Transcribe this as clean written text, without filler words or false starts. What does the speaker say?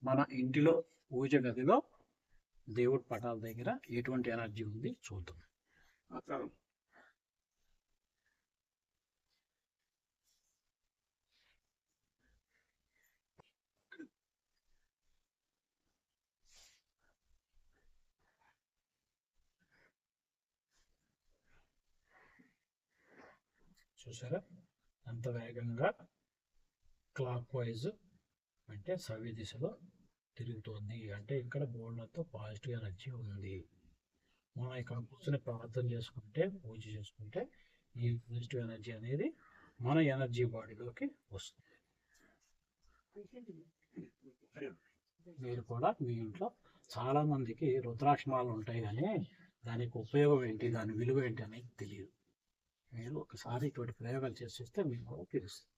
మన ఇంటిలో పూజ గదిలో దేవుడి పటాల దగ్గర ఎటువంటి ఎనర్జీ ఉంది చూద్దాం. చూసారా ఎంత వేగంగా క్లాక్ వైజ్ అంటే సవ్య దిశలో తిరుగుతోంది. అంటే ఇక్కడ బోర్డులతో పాజిటివ్ ఎనర్జీ ఉంది. మనం ఇక్కడ కూర్చొని ప్రార్థన చేసుకుంటే, పూజ చేసుకుంటే ఈ పాజిటివ్ ఎనర్జీ అనేది మన ఎనర్జీ బాడీలోకి వస్తుంది. మీరు కూడా మీ ఇంట్లో చాలా మందికి రుద్రాక్షమాలు ఉంటాయి, కానీ దానికి ఉపయోగం ఏంటి, దాని విలువ ఏంటి అనేది తెలియదు. మీరు ఒకసారి ఇటువంటి ప్రయోగాలు చేసేస్తే మీకు కూడా తెలుస్తుంది.